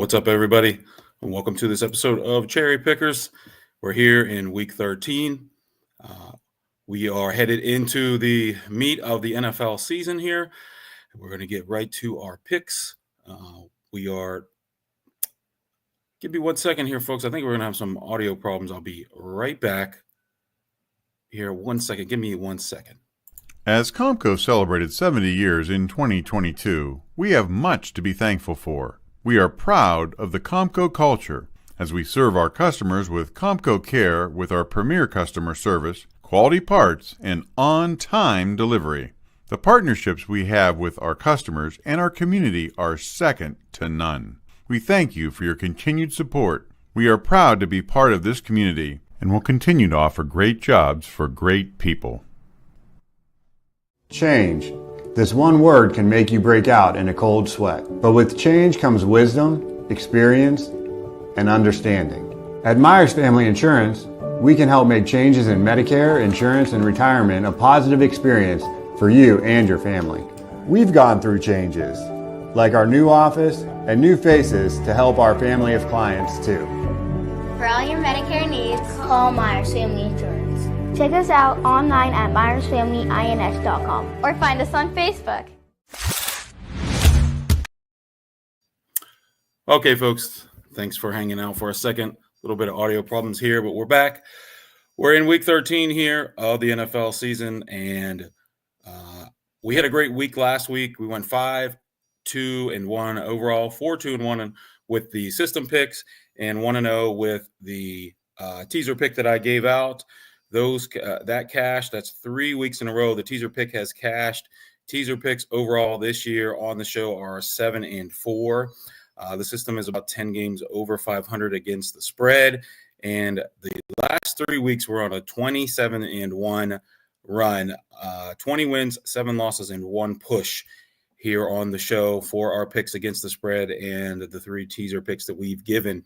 What's up, everybody? And welcome to this episode of Cherry Pickers. We're here in week 13. We are headed into the meat of the NFL season here. We're going to get right to our picks. Give me 1 second here, folks. I think we're going to have some audio problems. I'll be right back here. 1 second. Give me 1 second. As Comco celebrated 70 years in 2022, we have much to be thankful for. We are proud of the Comco culture as we serve our customers with Comco Care with our premier customer service, quality parts, and on-time delivery. The partnerships we have with our customers and our community are second to none. We thank you for your continued support. We are proud to be part of this community and will continue to offer great jobs for great people. Change. This one word can make you break out in a cold sweat. But with change comes wisdom, experience, and understanding. At Myers Family Insurance, we can help make changes in Medicare, insurance, and retirement a positive experience for you and your family. We've gone through changes, like our new office and new faces to help our family of clients too. For all your Medicare needs, call Myers Family Insurance. Check us out online at myersfamilyins.com or find us on Facebook. Okay, folks, thanks for hanging out for a second. A little bit of audio problems here, but we're back. We're in week 13 here of the NFL season, and we had a great week last week. We went 5-2-1 overall, 4-2-1 with the system picks, and 1-0 with the teaser pick that I gave out. That cash, that's 3 weeks in a row. The teaser pick has cashed. Teaser picks overall this year on the show are 7-4. The system is about 10 games over 500 against the spread. And the last 3 weeks, we're on a 27-1 run, 20 wins, 7 losses, and 1 push here on the show for our picks against the spread and the 3 teaser picks that we've given.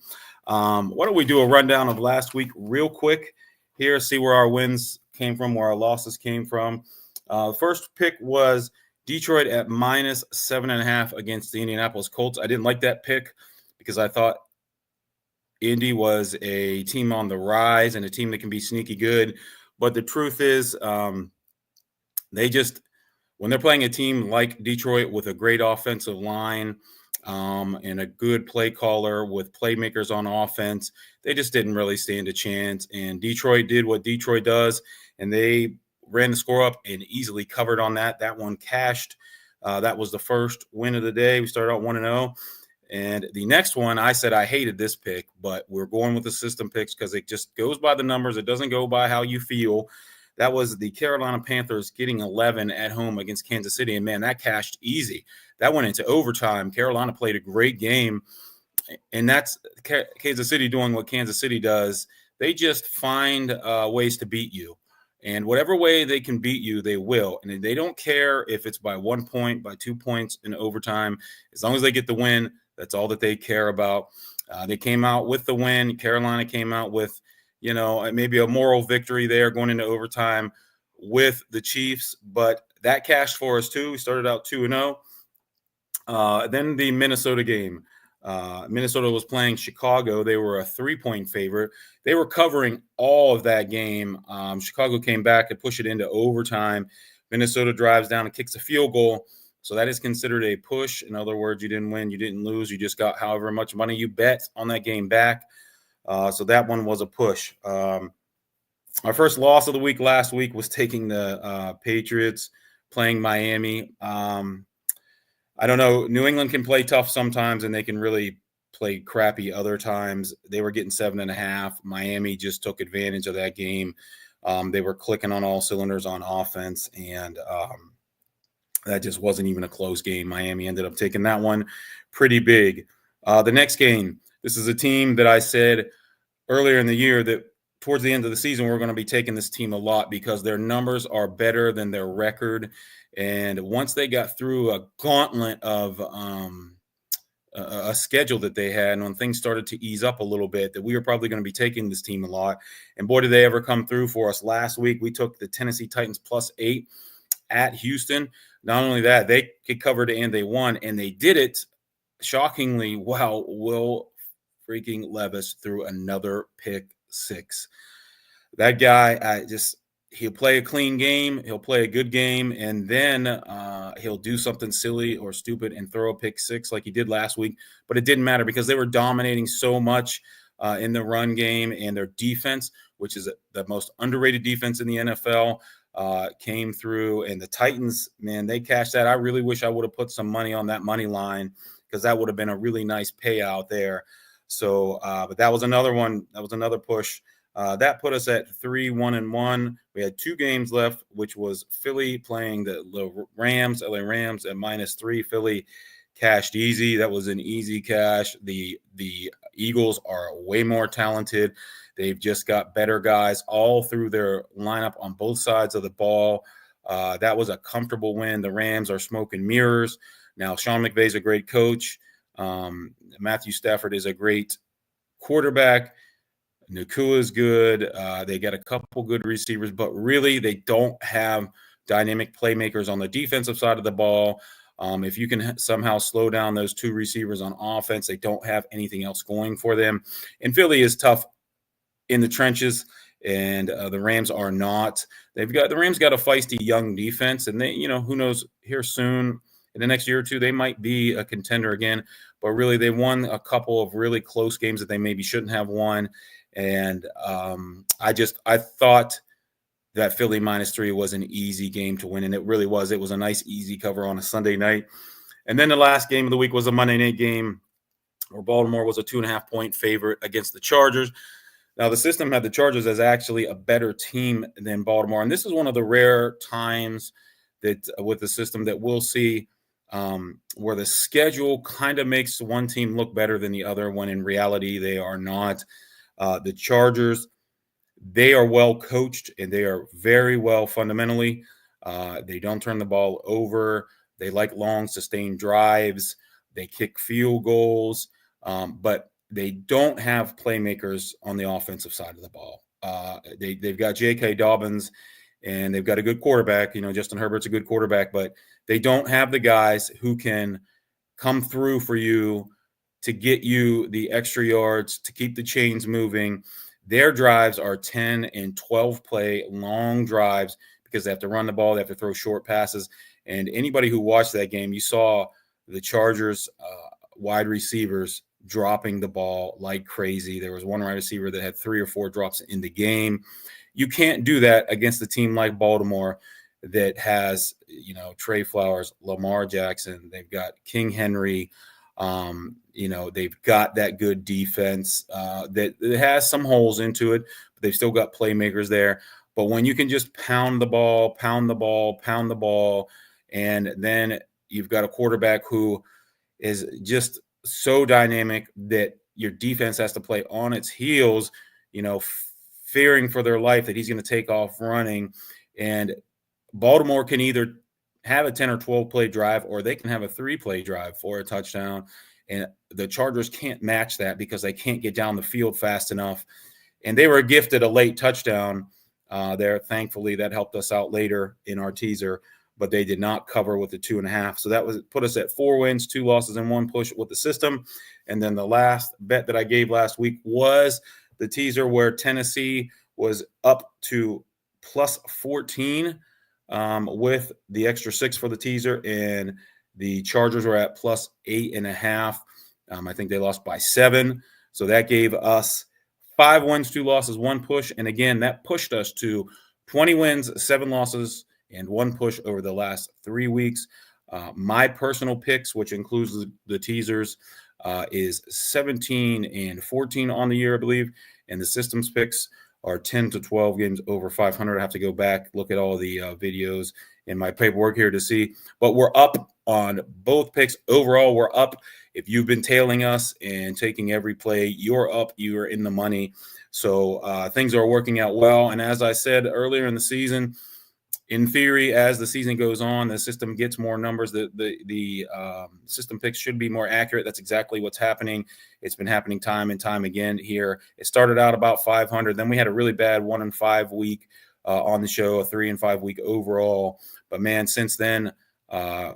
Why don't we do a rundown of last week real quick here, see where our wins came from, where our losses came from. The first pick was Detroit at -7.5 against the Indianapolis Colts. I didn't like that pick because I thought Indy was a team on the rise and a team that can be sneaky good. But the truth is, when they're playing a team like Detroit with a great offensive line and a good play caller with playmakers on offense, they just didn't really stand a chance. And Detroit did what Detroit does, and they ran the score up and easily covered on that. That one cashed. That was the first win of the day. We started out 1-0. And the next one, I said I hated this pick, but we're going with the system picks because it just goes by the numbers. It doesn't go by how you feel. That was the Carolina Panthers getting 11 at home against Kansas City. And, man, that cashed easy. That went into overtime. Carolina played a great game. And that's Kansas City doing what Kansas City does. They just find ways to beat you. And whatever way they can beat you, they will. And they don't care if it's by 1 point, by 2 points in overtime. As long as they get the win, that's all that they care about. They came out with the win. Carolina came out with, maybe a moral victory there going into overtime with the Chiefs. But that cashed for us too. We started out 2-0. Then the Minnesota game. Minnesota was playing Chicago. They were a 3-point favorite. They were covering all of that game. Chicago came back and pushed it into overtime. Minnesota drives down and kicks a field goal. So that is considered a push. In other words, you didn't win, you didn't lose. You just got however much money you bet on that game back. So that one was a push. Our first loss of the week last week was taking the Patriots playing Miami. I don't know. New England can play tough sometimes, and they can really play crappy other times. They were getting 7.5. Miami just took advantage of that game. They were clicking on all cylinders on offense, and that just wasn't even a close game. Miami ended up taking that one pretty big. The next game, this is a team that I said earlier in the year that towards the end of the season, we're going to be taking this team a lot because their numbers are better than their record. And once they got through a gauntlet of a schedule that they had, and when things started to ease up a little bit, that we were probably going to be taking this team a lot. And boy, did they ever come through for us. Last week, we took the Tennessee Titans +8 at Houston. Not only that, they covered and they won, and they did it shockingly, wow, Will freaking Levis threw another pick six. That guy, he'll play a clean game, he'll play a good game, and then he'll do something silly or stupid and throw a pick six like he did last week. But it didn't matter because they were dominating so much in the run game, and their defense, which is the most underrated defense in the NFL, came through. And the Titans, man, they cashed that. I really wish I would have put some money on that money line because that would have been a really nice payout there. So, but that was another one. That was another push. That put us at 3-1-1. We had 2 games left, which was Philly playing the Rams, LA Rams at -3. Philly cashed easy. That was an easy cash. The Eagles are way more talented. They've just got better guys all through their lineup on both sides of the ball. That was a comfortable win. The Rams are smoke and mirrors. Now, Sean McVay's a great coach. Matthew Stafford is a great quarterback. Nakua is good. They got a couple good receivers, but really they don't have dynamic playmakers on the defensive side of the ball. If you can somehow slow down those 2 receivers on offense, they don't have anything else going for them. And Philly is tough in the trenches, and the Rams are not. The Rams got a feisty young defense, and they, who knows, here soon in the next year or two, they might be a contender again. But really, they won a couple of really close games that they maybe shouldn't have won. And I thought that Philly -3 was an easy game to win, and it really was. It was a nice, easy cover on a Sunday night. And then the last game of the week was a Monday night game where Baltimore was a 2.5-point favorite against the Chargers. Now, the system had the Chargers as actually a better team than Baltimore, and this is one of the rare times that with the system that we'll see where the schedule kind of makes one team look better than the other when in reality they are not. The Chargers, they are well coached and they are very well fundamentally. They don't turn the ball over. They like long, sustained drives. They kick field goals, but they don't have playmakers on the offensive side of the ball. They've got J.K. Dobbins, and they've got a good quarterback. Justin Herbert's a good quarterback, but they don't have the guys who can come through for you to get you the extra yards, to keep the chains moving. Their drives are 10 and 12 play long drives because they have to run the ball. They have to throw short passes. And anybody who watched that game, you saw the Chargers wide receivers dropping the ball like crazy. There was one wide receiver that had 3 or 4 drops in the game. You can't do that against a team like Baltimore that has, Trey Flowers, Lamar Jackson. They've got King Henry. They've got that good defense that has some holes into it, but they've still got playmakers there. But when you can just pound the ball, and then you've got a quarterback who is just so dynamic that your defense has to play on its heels, fearing for their life that he's going to take off running. And Baltimore can either have a 10 or 12 play drive, or they can have a 3-play drive for a touchdown. And the Chargers can't match that because they can't get down the field fast enough. And they were gifted a late touchdown there. Thankfully, that helped us out later in our teaser, but they did not cover with the 2.5. So that put us at 4 wins, 2 losses, and 1 push with the system. And then the last bet that I gave last week was the teaser where Tennessee was up to +14 with the extra 6 for the teaser, and the Chargers were at +8.5. I think they lost by 7. So that gave us 5 wins, 2 losses, 1 push. And again, that pushed us to 20 wins, 7 losses, and 1 push over the last 3 weeks. My personal picks, which includes the teasers, is 17 and 14 on the year, I believe. And the systems picks are 10 to 12 games over 500. I have to go back, look at all the videos in my paperwork here to see. But we're up on both picks. Overall, we're up. If you've been tailing us and taking every play, you're up. You're in the money. So things are working out well. And as I said earlier in the season, in theory, as the season goes on, the system gets more numbers. The system picks should be more accurate. That's exactly what's happening. It's been happening time and time again here. It started out about 500. Then we had a really bad 1-5 week on the show, a 3-5 week overall. But man, since then,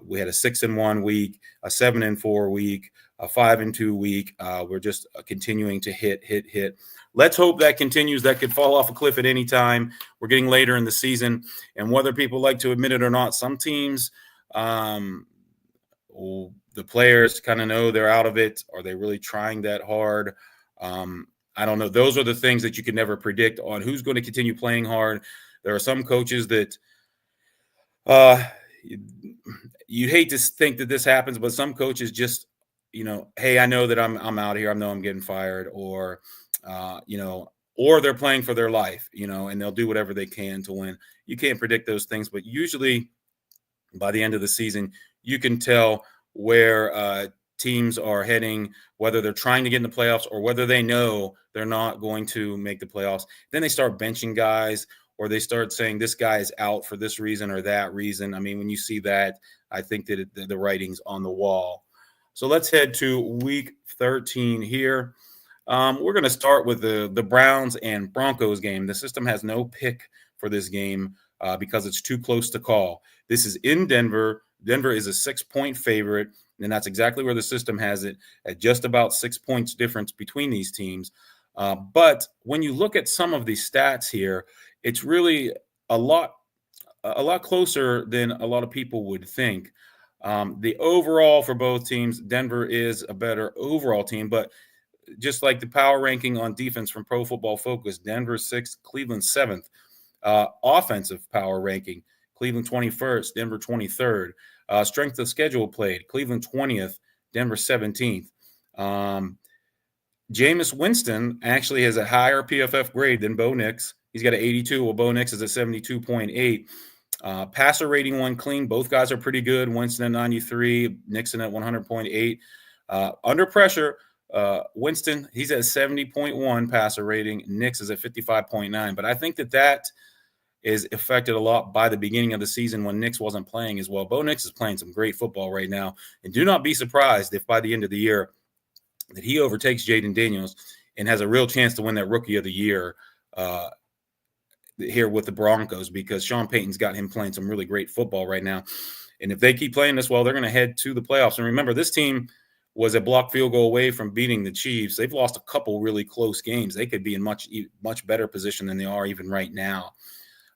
we had a 6-1 week, a 7-4 week, a 5-2 week. We're just continuing to hit. Let's hope that continues. That could fall off a cliff at any time. We're getting later in the season, and whether people like to admit it or not, some teams, the players kind of know they're out of it. Are they really trying that hard? I don't know. Those are the things that you can never predict on who's going to continue playing hard. There are some coaches that you hate to think that this happens, but some coaches just, hey, I know that I'm out here. I know I'm getting fired, or or they're playing for their life, and they'll do whatever they can to win. You can't predict those things, but usually by the end of the season, you can tell where teams are heading, whether they're trying to get in the playoffs or whether they know they're not going to make the playoffs. Then they start benching guys, or they start saying this guy is out for this reason or that reason. I mean, when you see that, I think that the writing's on the wall. So let's head to week 13 here. We're going to start with the Browns and Broncos game. The system has no pick for this game because it's too close to call. This is in Denver. Denver is a 6-point favorite, and that's exactly where the system has it, at just about 6 points difference between these teams. But when you look at some of these stats here, it's really a lot closer than a lot of people would think. The overall for both teams, Denver is a better overall team, but just like the power ranking on defense from Pro Football Focus, Denver 6th, Cleveland 7th. Offensive power ranking, Cleveland 21st, Denver 23rd. Strength of schedule played, Cleveland 20th, Denver 17th. Jameis Winston actually has a higher PFF grade than Bo Nix. He's got an 82, while Bo Nix is a 72.8. Passer rating one clean. Both guys are pretty good. Winston at 93, Nixon at 100.8. Under pressure, Winston, he's at 70.1 passer rating. Nix is at 55.9. But I think that is affected a lot by the beginning of the season when Nix wasn't playing as well. Bo Nix is playing some great football right now. And do not be surprised if by the end of the year that he overtakes Jaden Daniels and has a real chance to win that Rookie of the Year here with the Broncos, because Sean Payton's got him playing some really great football right now. And if they keep playing this well, they're going to head to the playoffs. And remember, this team was a blocked field goal away from beating the Chiefs. They've lost a couple really close games. They could be in much better position than they are even right now.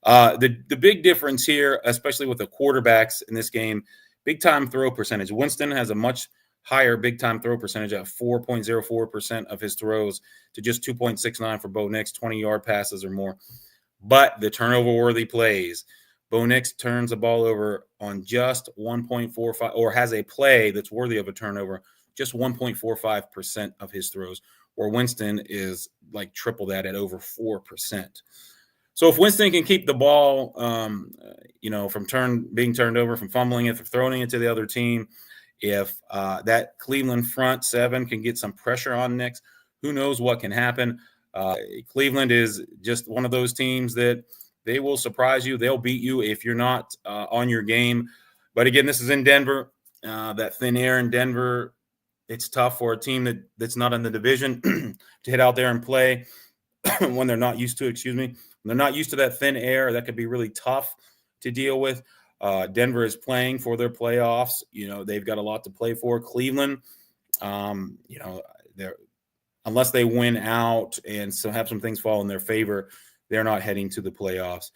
The big difference here, especially with the quarterbacks in this game, big-time throw percentage. Winston has a much higher big-time throw percentage at 4.04% of his throws to just 2.69 for Bo Nix, 20-yard passes or more. But the turnover-worthy plays, Bo Nix turns the ball over on just 1.45, or has a play that's worthy of a turnover, just 1.45% of his throws, where Winston is like triple that at over 4%. So if Winston can keep the ball, from being turned over, from fumbling it, from throwing it to the other team, if that Cleveland front seven can get some pressure on Nix, who knows what can happen. Cleveland is just one of those teams that they will surprise you. They'll beat you if you're not on your game. But again, this is in Denver. That thin air in Denver, it's tough for a team that's not in the division to hit out there and play when they're not used to, when they're not used to that thin air. That could be really tough to deal with. Denver is playing for their playoffs. They've got a lot to play for. Cleveland, they're unless they win out and so have some things fall in their favor, they're not heading to the playoffs.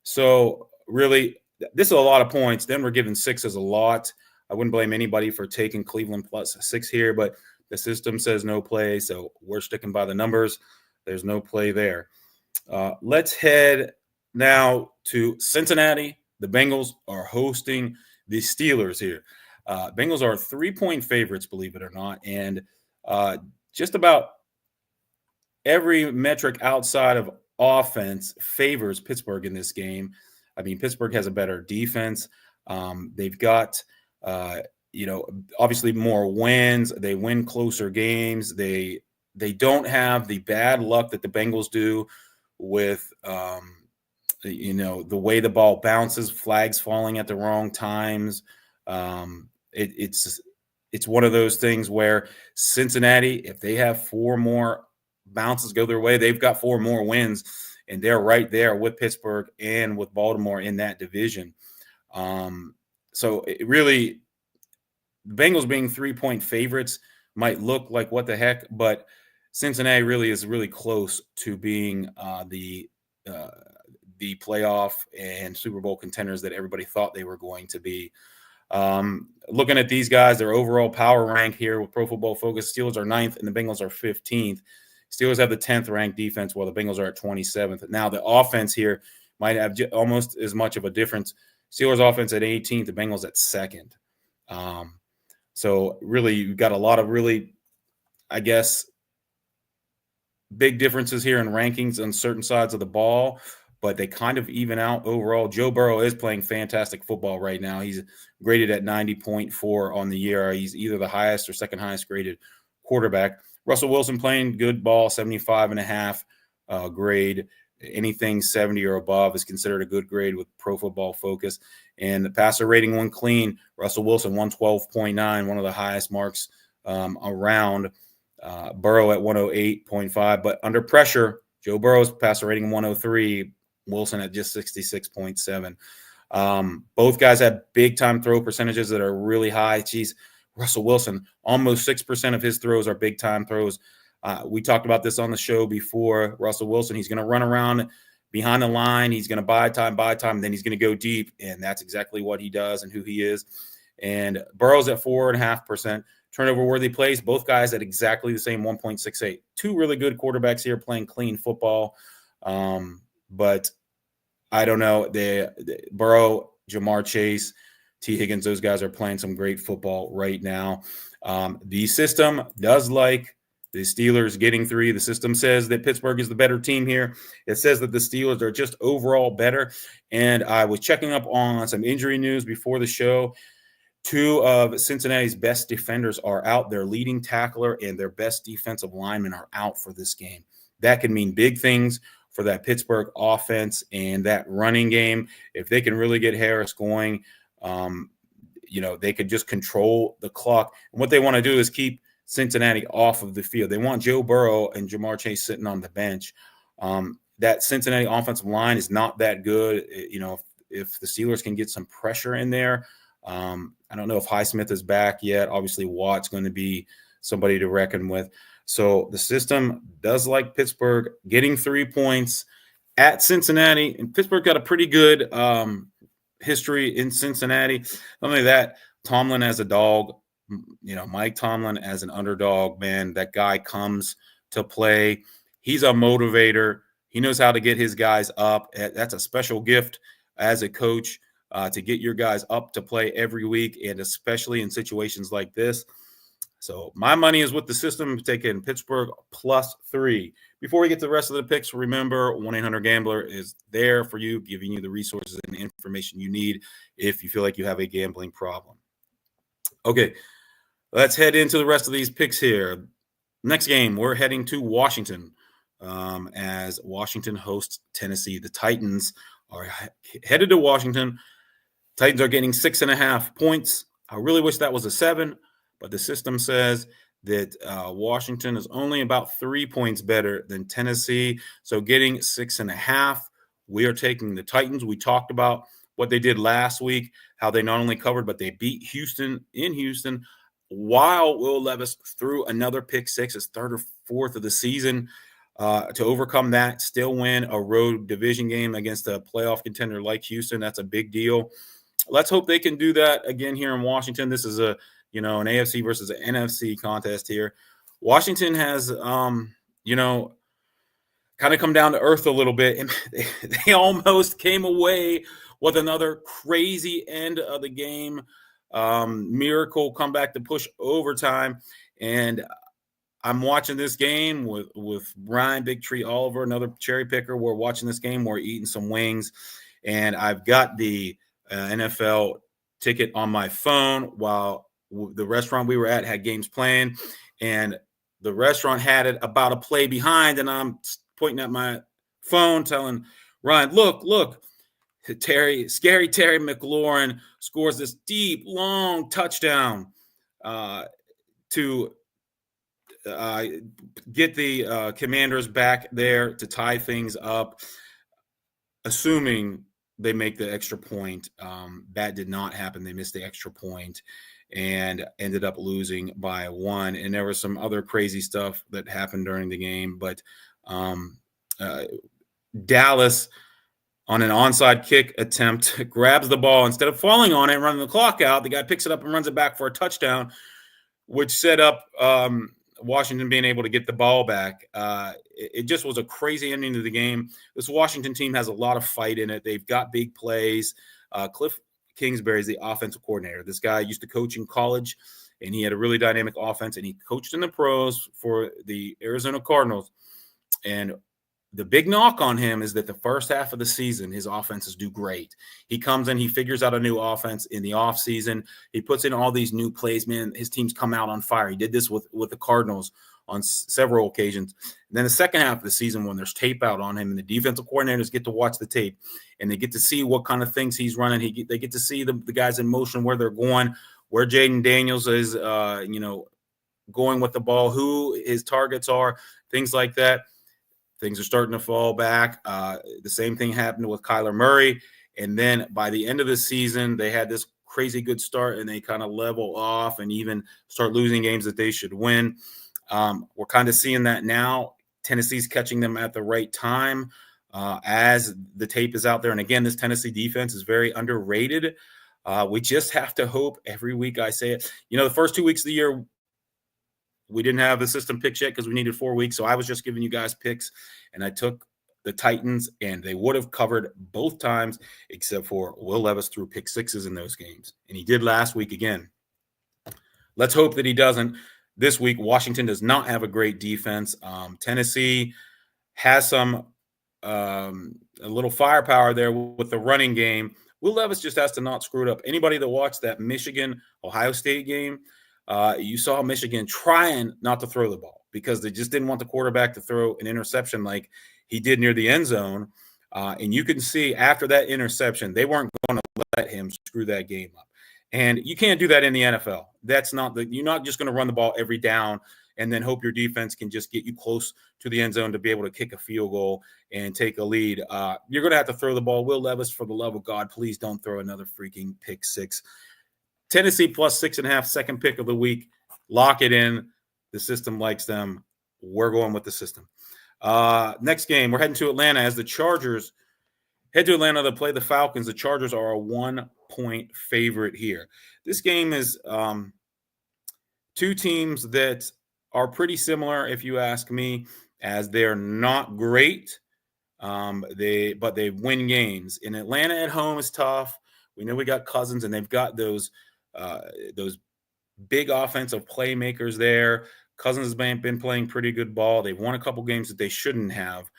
So really, this is a lot of points. Denver giving 6 is a lot. I wouldn't blame anybody for taking Cleveland plus 6 here, but the system says no play, so we're sticking by the numbers. There's no play there. Let's head now to Cincinnati. The Bengals are hosting the Steelers here. Bengals are 3-point favorites, believe it or not, and just about every metric outside of offense favors Pittsburgh in this game. I mean, Pittsburgh has a better defense. They've got, obviously more wins. They win closer games. They don't have the bad luck that the Bengals do with, the way the ball bounces, flags falling at the wrong times. It's one of those things where Cincinnati, if they have 4 more bounces go their way, they've got 4 more wins, and they're right there with Pittsburgh and with Baltimore in that division. So it really, the Bengals being 3-point favorites might look like what the heck, but Cincinnati really is really close to being the playoff and Super Bowl contenders that everybody thought they were going to be. Looking at these guys, their overall power rank here with Pro Football Focus, Steelers are 9th and the Bengals are 15th. Steelers have the 10th ranked defense while the Bengals are at 27th. Now the offense here might have almost as much of a difference. Steelers offense at 18th, the Bengals at 2nd. So really, you've got a lot of really, I guess, big differences here in rankings on certain sides of the ball, but they kind of even out overall. Joe Burrow is playing fantastic football right now. He's graded at 90.4 on the year. He's either the highest or second highest graded quarterback. Russell Wilson playing good ball, 75.5 grade. Anything 70 or above is considered a good grade with Pro Football Focus. And the passer rating when clean, Russell Wilson 112.9, one of the highest marks around. Burrow at 108.5, but under pressure, Joe Burrow's passer rating 103, Wilson at just 66.7. Both guys have big time throw percentages that are really high. Geez, Russell Wilson, almost 6% of his throws are big time throws. We talked about this on the show before. Russell Wilson, he's going to run around behind the line. He's going to buy time, and then he's going to go deep. And that's exactly what he does and who he is. And Burrow's at 4.5%. Turnover-worthy plays, both guys at exactly the same 1.68. Two really good quarterbacks here playing clean football. But I don't know. Burrow, Jamar Chase, T. Higgins, those guys are playing some great football right now. The system does like the Steelers getting 3. The system says that Pittsburgh is the better team here. It says that the Steelers are just overall better. And I was checking up on some injury news before the show. 2 of Cincinnati's best defenders are out. Their leading tackler and their best defensive lineman are out for this game. That can mean big things for that Pittsburgh offense and that running game. If they can really get Harris going, they could just control the clock. And what they want to do is keep Cincinnati off of the field. They want Joe Burrow and Jamar Chase sitting on the bench. That Cincinnati offensive line is not that good. If the Steelers can get some pressure in there, I don't know if Highsmith is back yet. Obviously, Watt's going to be somebody to reckon with. So the system does like Pittsburgh getting 3 points at Cincinnati. And Pittsburgh got a pretty good history in Cincinnati. Not only that, Tomlin as a dog, Mike Tomlin as an underdog, man, that guy comes to play. He's a motivator. He knows how to get his guys up. That's a special gift as a coach. To get your guys up to play every week, and especially in situations like this. So my money is with the system, taking Pittsburgh +3. Before we get to the rest of the picks, remember 1-800-GAMBLER is there for you, giving you the resources and information you need if you feel like you have a gambling problem. Okay, let's head into the rest of these picks here. Next game, we're heading to Washington as Washington hosts Tennessee. The Titans are headed to Washington. Titans are getting 6.5 points. I really wish that was a 7, but the system says that Washington is only about 3 points better than Tennessee. So getting 6.5, we are taking the Titans. We talked about what they did last week, how they not only covered, but they beat Houston in Houston, while Will Levis threw another pick 6, his 3rd or 4th of the season, to overcome that, still win a road division game against a playoff contender like Houston. That's a big deal. Let's hope they can do that again here in Washington. This is an AFC versus an NFC contest here. Washington has, kind of come down to earth a little bit. And they almost came away with another crazy end of the game. Miracle comeback to push overtime. And I'm watching this game with Ryan Big Tree Oliver, another cherry picker. We're watching this game. We're eating some wings. And I've got the NFL ticket on my phone while the restaurant we were at had games playing, and the restaurant had it about a play behind, and I'm pointing at my phone telling Ryan, look, Scary Terry McLaurin scores this deep, long touchdown to get the Commanders back there to tie things up, assuming they make the extra point. That did not happen. They missed the extra point. and ended up losing by 1. And there was some other crazy stuff that happened during the game, but Dallas, on an onside kick attempt, grabs the ball. Instead of falling on it and running the clock out, the guy picks it up and runs it back for a touchdown, which set up Washington being able to get the ball back. It just was a crazy ending to the game. This Washington team has a lot of fight in it. They've got big plays. Cliff Kingsbury is the offensive coordinator. This guy used to coach in college, and he had a really dynamic offense, and he coached in the pros for the Arizona Cardinals. And the big knock on him is that the first half of the season, his offenses do great. He comes in, he figures out a new offense in the offseason. He puts in all these new plays, man. His teams come out on fire. He did this with the Cardinals on several occasions. And then the second half of the season, when there's tape out on him and the defensive coordinators get to watch the tape and they get to see what kind of things he's running, they get to see the guys in motion, where they're going, where Jaden Daniels is, going with the ball, who his targets are, things like that. Things are starting to fall back. The same thing happened with Kyler Murray. And then by the end of the season, they had this crazy good start, and they kind of level off and even start losing games that they should win. We're kind of seeing that now. Tennessee's catching them at the right time as the tape is out there. And again, this Tennessee defense is very underrated. We just have to hope every week I say it. The first 2 weeks of the year, we didn't have the system picks yet because we needed 4 weeks. So I was just giving you guys picks, and I took the Titans, and they would have covered both times except for Will Levis threw pick sixes in those games. And he did last week again. Let's hope that he doesn't this week. Washington does not have a great defense. Tennessee has some a little firepower there with the running game. Will Levis just has to not screw it up. Anybody that watched that Michigan-Ohio State game, you saw Michigan trying not to throw the ball because they just didn't want the quarterback to throw an interception like he did near the end zone. And you can see after that interception, they weren't going to let him screw that game up. And you can't do that in the NFL. You're not just going to run the ball every down and then hope your defense can just get you close to the end zone to be able to kick a field goal and take a lead. You're going to have to throw the ball. Will Levis, for the love of God, please don't throw another freaking pick six. Tennessee plus 6.5, second pick of the week. Lock it in. The system likes them. We're going with the system. Next game, we're heading to Atlanta as the Chargers head to Atlanta to play the Falcons. The Chargers are a 1-point favorite here. This game is two teams that are pretty similar, if you ask me, as they're not great, but they win games. In Atlanta at home is tough. We know we got Cousins, and they've got those big offensive playmakers there. Cousins has been playing pretty good ball. They've won a couple games that they shouldn't have.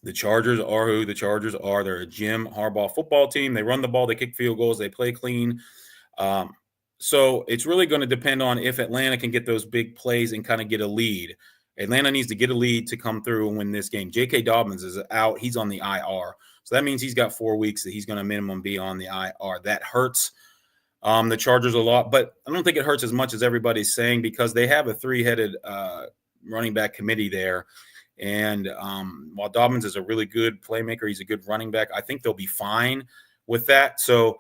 The Chargers are who the Chargers are. They're a Jim Harbaugh football team. They run the ball. They kick field goals. They play clean. So it's really going to depend on if Atlanta can get those big plays and kind of get a lead. Atlanta needs to get a lead to come through and win this game. J.K. Dobbins is out. He's on the IR. So that means he's got 4 weeks that he's going to minimum be on the IR. That hurts the Chargers a lot, but I don't think it hurts as much as everybody's saying because they have a 3-headed running back committee there. And while Dobbins is a really good playmaker, he's a good running back, I think they'll be fine with that. So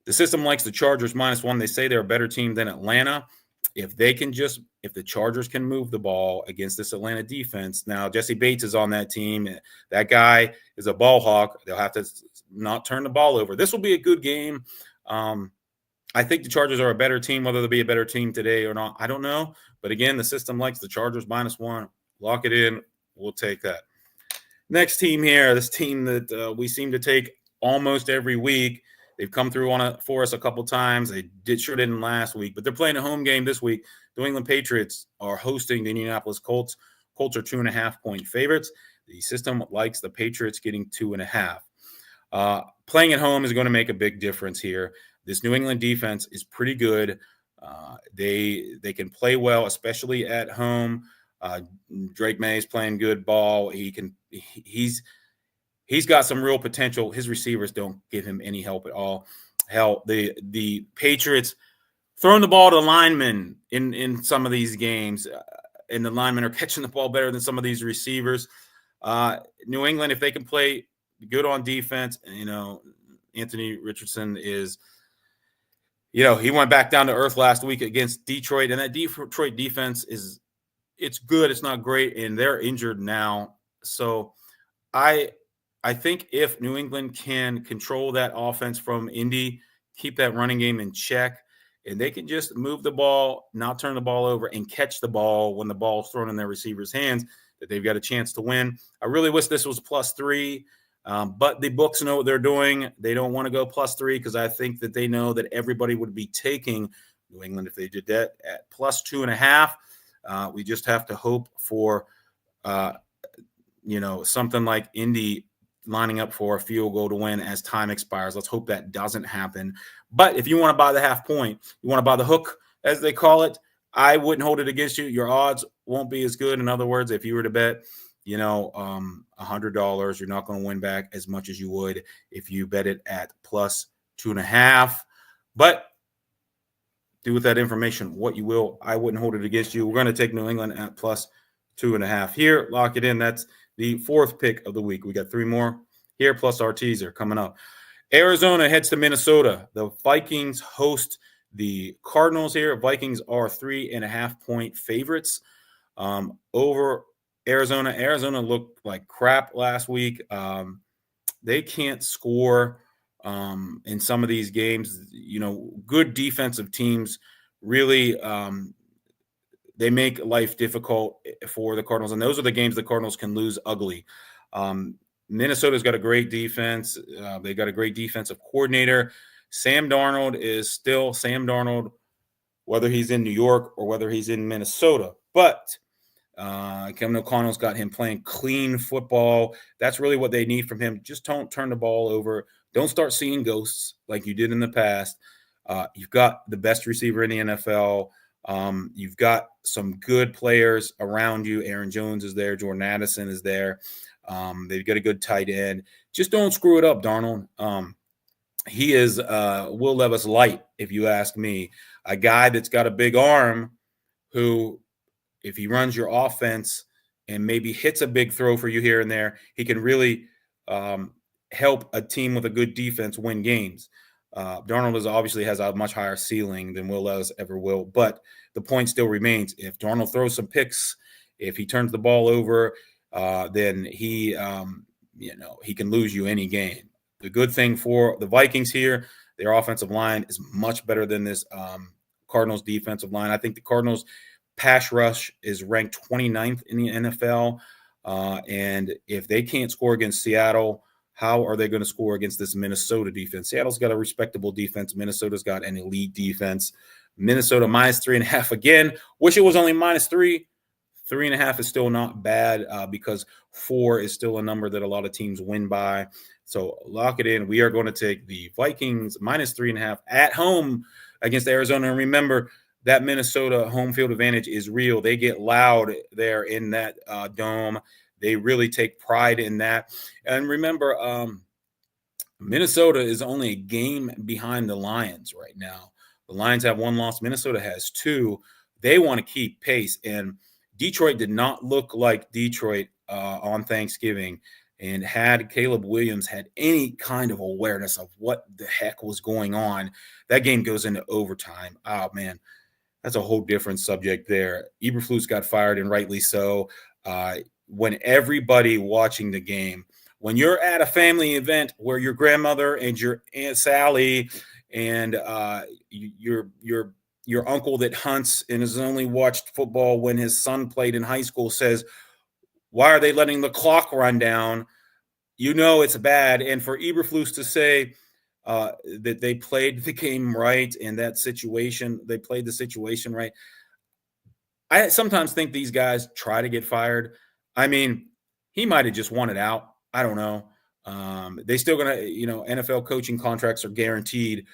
the system likes the Chargers -1. They say they're a better team than Atlanta. If the Chargers can move the ball against this Atlanta defense. Now, Jesse Bates is on that team. That guy is a ball hawk. They'll have to not turn the ball over. This will be a good game. I think the Chargers are a better team. Whether they'll be a better team today or not, I don't know. But again, the system likes the Chargers -1. Lock it in. We'll take that. Next team here, this team that we seem to take almost every week. They've come through for us a couple times. They sure didn't last week, but they're playing a home game this week. New England Patriots are hosting the Indianapolis Colts. Colts are 2.5-point favorites. The system likes the Patriots getting 2.5. Playing at home is going to make a big difference here. This New England defense is pretty good. They can play well, especially at home. Drake May's playing good ball. He's got some real potential. His receivers don't give him any help at all. Hell, the Patriots throwing the ball to linemen in some of these games, and the linemen are catching the ball better than some of these receivers. New England, if they can play good on defense, Anthony Richardson is he went back down to earth last week against Detroit, and that Detroit defense it's good. It's not great, and they're injured now. So I think if New England can control that offense from Indy, keep that running game in check, and they can just move the ball, not turn the ball over, and catch the ball when the ball's thrown in their receivers' hands, that they've got a chance to win. I really wish this was +3, but the books know what they're doing. They don't want to go +3 because I think that they know that everybody would be taking New England if they did that at +2.5. We just have to hope for something like Indy lining up for a field goal to win as time expires. Let's hope that doesn't happen. But if you want to buy the half point, you want to buy the hook, as they call it, I wouldn't hold it against you. Your odds won't be as good. In other words, if you were to bet, $100, you're not going to win back as much as you would if you bet it at +2.5. But do with that information what you will. I wouldn't hold it against you. We're going to take New England at +2.5 here. Lock it in. That's the 4th pick of the week. We got 3 more here, plus our teaser coming up. Arizona heads to Minnesota. The Vikings host the Cardinals here. Vikings are 3.5-point favorites over Arizona. Arizona looked like crap last week. They can't score in some of these games. Good defensive teams really they make life difficult for the Cardinals, and those are the games the Cardinals can lose ugly. Minnesota's got a great defense. They got a great defensive coordinator. Sam Darnold is still Sam Darnold, whether he's in New York or whether he's in Minnesota. But Kevin O'Connell's got him playing clean football. That's really what they need from him. Just don't turn the ball over. Don't start seeing ghosts like you did in the past. You've got the best receiver in the NFL. You've got some good players around you. Aaron Jones is there. Jordan Addison is there. They've got a good tight end. Just don't screw it up, Darnold. He is Will Levis light, if you ask me. A guy that's got a big arm who, if he runs your offense and maybe hits a big throw for you here and there, he can really help a team with a good defense win games. Darnold obviously has a much higher ceiling than Will Levis ever will, but the point still remains. If Darnold throws some picks, if he turns the ball over, then he can lose you any game. The good thing for the Vikings here, their offensive line is much better than this Cardinals defensive line. I think the Cardinals pass rush is ranked 29th in the NFL, and if they can't score against Seattle, how are they going to score against this Minnesota defense? Seattle's got a respectable defense. Minnesota's got an elite defense. Minnesota -3.5 again. Wish it was only -3. 3.5 is still not bad because 4 is still a number that a lot of teams win by. So lock it in. We are going to take the Vikings -3.5 at home against Arizona. And remember, that Minnesota home field advantage is real. They get loud there in that dome. They really take pride in that. And remember, Minnesota is only a game behind the Lions right now. The Lions have 1 loss. Minnesota has 2. They want to keep pace. And Detroit did not look like Detroit on Thanksgiving. And had Caleb Williams had any kind of awareness of what the heck was going on, that game goes into overtime. Oh, man, that's a whole different subject there. Eberflus got fired, and rightly so. When everybody watching the game, when you're at a family event where your grandmother and your Aunt Sally and your uncle that hunts and has only watched football when his son played in high school says, why are they letting the clock run down? It's bad. And for Eberflus to say that they played the game right in that situation, they played the situation right. I sometimes think these guys try to get fired. I mean, he might have just wanted out. I don't know. They still going to, NFL coaching contracts are guaranteed.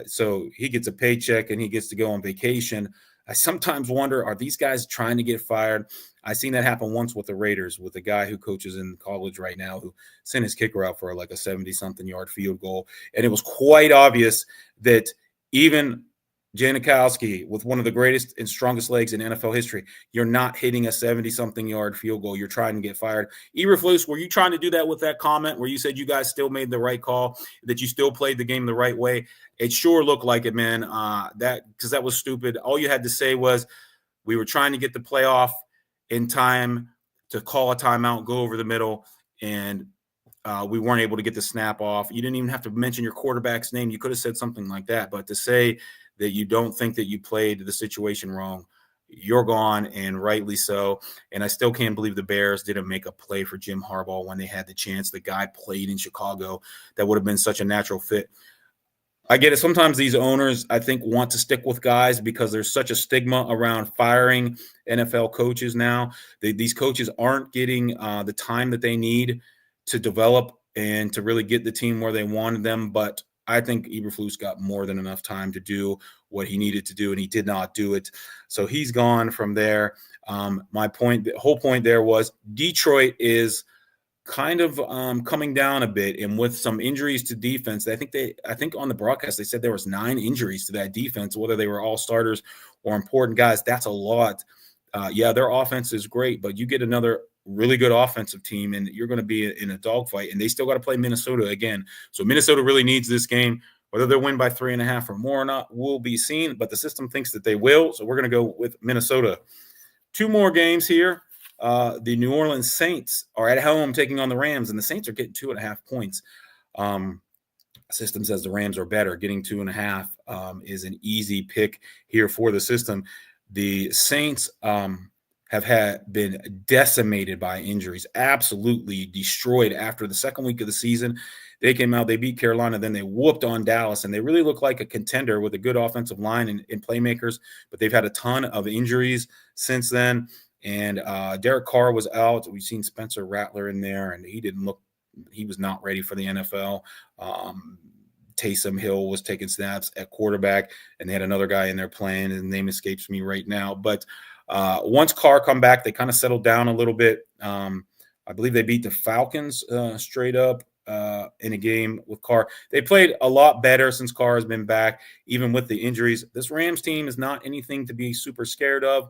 So he gets a paycheck and he gets to go on vacation. I sometimes wonder, are these guys trying to get fired? I seen that happen once with the Raiders, with a guy who coaches in college right now who sent his kicker out for like a 70-something yard field goal. And it was quite obvious that even Janikowski with one of the greatest and strongest legs in NFL history. You're not hitting a 70-something yard field goal. You're trying to get fired. Eberflus, were you trying to do that with that comment where you said you guys still made the right call, that you still played the game the right way? It sure looked like it, man. Because that was stupid. All you had to say was we were trying to get the playoff in time to call a timeout, go over the middle, and we weren't able to get the snap off. You didn't even have to mention your quarterback's name. You could have said something like that. But to say that you don't think that you played the situation wrong, you're gone, and rightly so. And I still can't believe the Bears didn't make a play for Jim Harbaugh when they had the chance. The guy played in Chicago. That would have been such a natural fit. I get it. Sometimes these owners, I think, want to stick with guys because there's such a stigma around firing NFL coaches now. These coaches aren't getting the time that they need to develop and to really get the team where they wanted them. But I think Eberflus got more than enough time to do what he needed to do, and he did not do it. So he's gone from there. My point, the whole point there was Detroit is kind of coming down a bit, and with some injuries to defense. I think on the broadcast they said there was 9 injuries to that defense, whether they were all starters or important guys. That's a lot. Yeah, their offense is great, but you get another really good offensive team, and you're going to be in a dogfight. And they still got to play Minnesota again. So Minnesota really needs this game. Whether they'll win by 3.5 or more or not will be seen, but the system thinks that they will. So we're going to go with Minnesota. 2 more games here. The New Orleans Saints are at home taking on the Rams, and the Saints are getting 2.5 points. System says the Rams are better. Getting 2.5 is an easy pick here for the system. The Saints have been decimated by injuries, absolutely destroyed after the second week of the season. They came out, they beat Carolina, then they whooped on Dallas, and they really look like a contender with a good offensive line and playmakers, but they've had a ton of injuries since then. And Derek Carr was out. We've seen Spencer Rattler in there, and he was not ready for the NFL. Taysom Hill was taking snaps at quarterback, and they had another guy in there playing. His name escapes me right now. But once Carr come back, they kind of settled down a little bit. I believe they beat the Falcons straight up in a game with Carr. They played a lot better since Carr has been back, even with the injuries. This Rams team is not anything to be super scared of.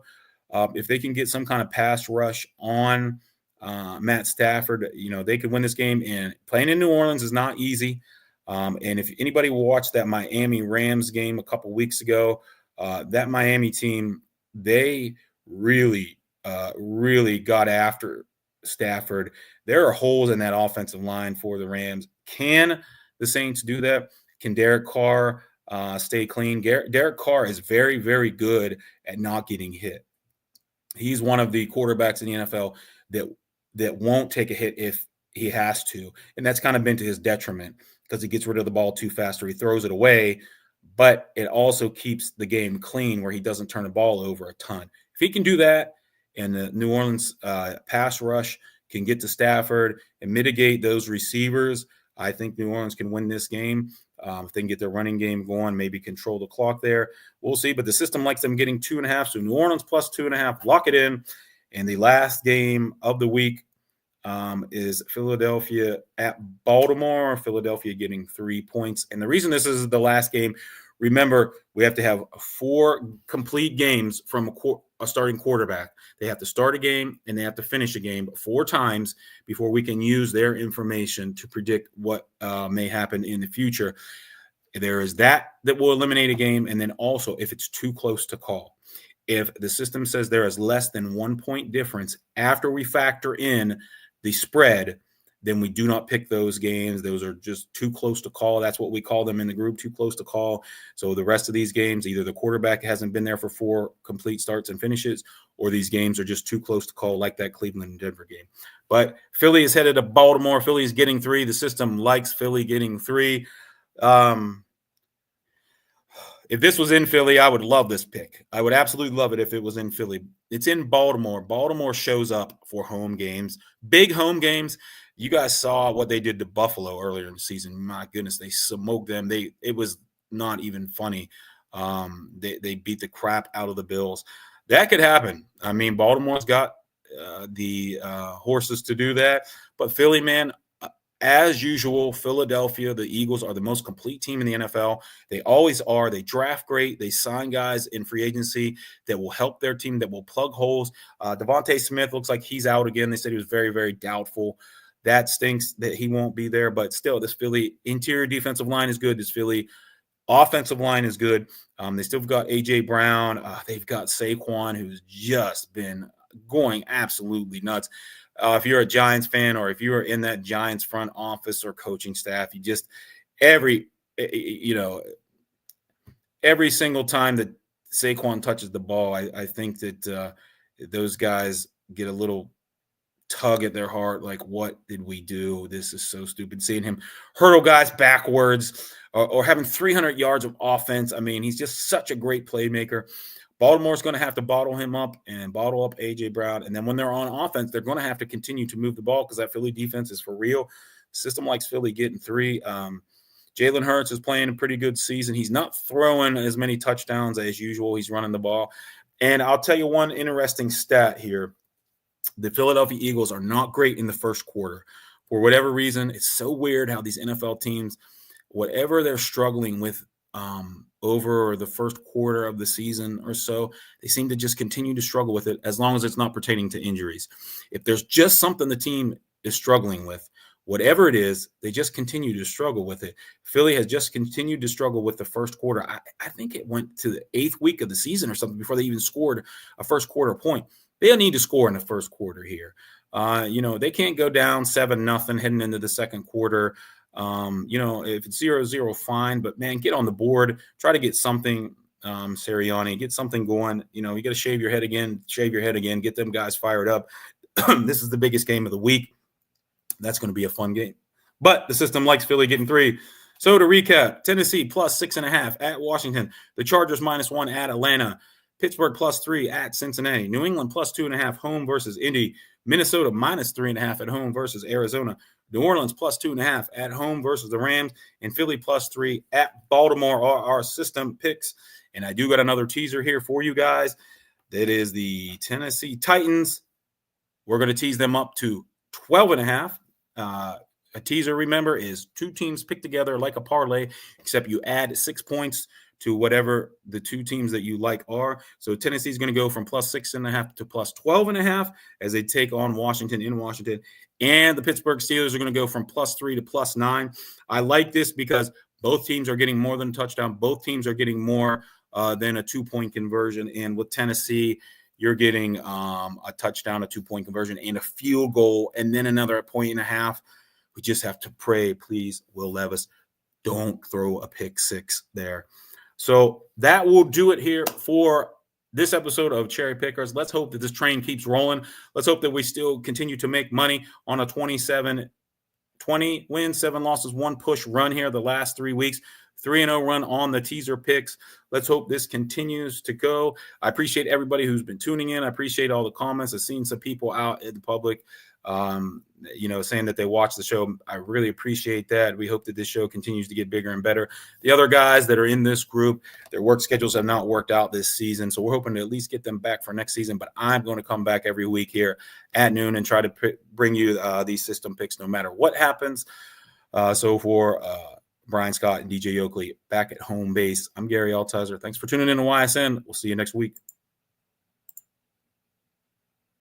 If they can get some kind of pass rush on Matt Stafford, they could win this game. And playing in New Orleans is not easy. And if anybody watched that Miami Rams game a couple weeks ago, that Miami team, they really got after Stafford. There are holes in that offensive line for the Rams. Can the Saints do that? Can Derek Carr stay clean? Derek Carr is very, very good at not getting hit. He's one of the quarterbacks in the NFL that won't take a hit if he has to. And that's kind of been to his detriment because he gets rid of the ball too fast or he throws it away. But it also keeps the game clean where he doesn't turn the ball over a ton. If he can do that and the New Orleans pass rush can get to Stafford and mitigate those receivers, I think New Orleans can win this game. If they can get their running game going, maybe control the clock there. We'll see. But the system likes them getting 2.5. So New Orleans plus 2.5. Lock it in. And the last game of the week is Philadelphia at Baltimore. Philadelphia getting 3 points. And the reason this is the last game, remember, we have to have 4 complete games from a starting quarterback. They have to start a game and they have to finish a game 4 times before we can use their information to predict what may happen in the future. There is that will eliminate a game. And then also if it's too close to call. If the system says there is less than 1 point difference after we factor in the spread, then we do not pick those games. Those are just too close to call. That's what we call them in the group, too close to call. So the rest of these games, either the quarterback hasn't been there for 4 complete starts and finishes, or these games are just too close to call, like that Cleveland and Denver game. But Philly is headed to Baltimore. Philly is getting 3. The system likes Philly getting 3. If this was in Philly, I would love this pick. I would absolutely love it if it was in Philly. It's in Baltimore. Baltimore shows up for home games, big home games. You guys saw what they did to Buffalo earlier in the season. My goodness, they smoked them. It was not even funny. They beat the crap out of the Bills. That could happen. I mean, Baltimore's got the horses to do that. But Philly, man, as usual, Philadelphia, the Eagles are the most complete team in the NFL. They always are. They draft great. They sign guys in free agency that will help their team, that will plug holes. Devontae Smith looks like he's out again. They said he was very, very doubtful. That stinks that he won't be there. But still, this Philly interior defensive line is good. This Philly offensive line is good. They still got A.J. Brown. They've got Saquon, who's just been going absolutely nuts. If you're a Giants fan, or if you're in that Giants front office or coaching staff, you just every single time that Saquon touches the ball, I think that those guys get a little tug at their heart, like, what did we do? This is so stupid. Seeing him hurdle guys backwards, or having 300 yards of offense. I mean, he's just such a great playmaker. Baltimore's going to have to bottle him up and bottle up A.J. Brown. And then when they're on offense, they're going to have to continue to move the ball, because that Philly defense is for real. System likes Philly getting 3. Jalen Hurts is playing a pretty good season. He's not throwing as many touchdowns as usual. He's running the ball. And I'll tell you one interesting stat here. The Philadelphia Eagles are not great in the first quarter. For whatever reason, it's so weird how these NFL teams, whatever they're struggling with over the first quarter of the season or so, they seem to just continue to struggle with it, as long as it's not pertaining to injuries. If there's just something the team is struggling with, whatever it is, they just continue to struggle with it. Philly has just continued to struggle with the first quarter. I think it went to the 8th week of the season or something before they even scored a first quarter point. They'll need to score in the first quarter here. They can't go down 7-0 heading into the second quarter. If it's 0-0, fine, but man, get on the board, try to get something, Sirianni, get something going. You got to shave your head again, get them guys fired up. This is the biggest game of the week. That's going to be a fun game, but the system likes Philly getting 3. So to recap, Tennessee plus 6.5 at Washington, the Chargers -1 at Atlanta, Pittsburgh +3 at Cincinnati, New England +2.5 home versus Indy, Minnesota -3.5 at home versus Arizona, New Orleans +2.5 at home versus the Rams, and Philly +3 at Baltimore are our system picks. And I do got another teaser here for you guys. That is the Tennessee Titans. We're going to tease them up to 12.5. A teaser, remember, is 2 teams picked together like a parlay, except you add 6 points to whatever the 2 teams that you like are. So Tennessee is going to go from +6.5 to +12.5 as they take on Washington in Washington. And the Pittsburgh Steelers are going to go from +3 to +9. I like this because both teams are getting more than a touchdown. Both teams are getting more than a 2-point conversion. And with Tennessee, you're getting a touchdown, a 2-point conversion, and a field goal, and then another 1.5. We just have to pray, please, Will Levis, don't throw a pick 6 there. So that will do it here for this episode of Cherry Pickers. Let's hope that this train keeps rolling. Let's hope that we still continue to make money on a 20 wins, 7 losses, 1 push run here the last 3 weeks. 3-0 run on the teaser picks. Let's hope this continues to go. I appreciate everybody who's been tuning in. I appreciate all the comments. I've seen some people out in the public, saying that they watch the show. I really appreciate that. We hope that this show continues to get bigger and better. The other guys that are in this group, their work schedules have not worked out this season, so we're hoping to at least get them back for next season. But I'm going to come back every week here at noon and try to bring you these system picks no matter what happens. So for Brian Scott and DJ Oakley back at home base, I'm Gary Altizer. Thanks for tuning in to YSN. We'll see you next week.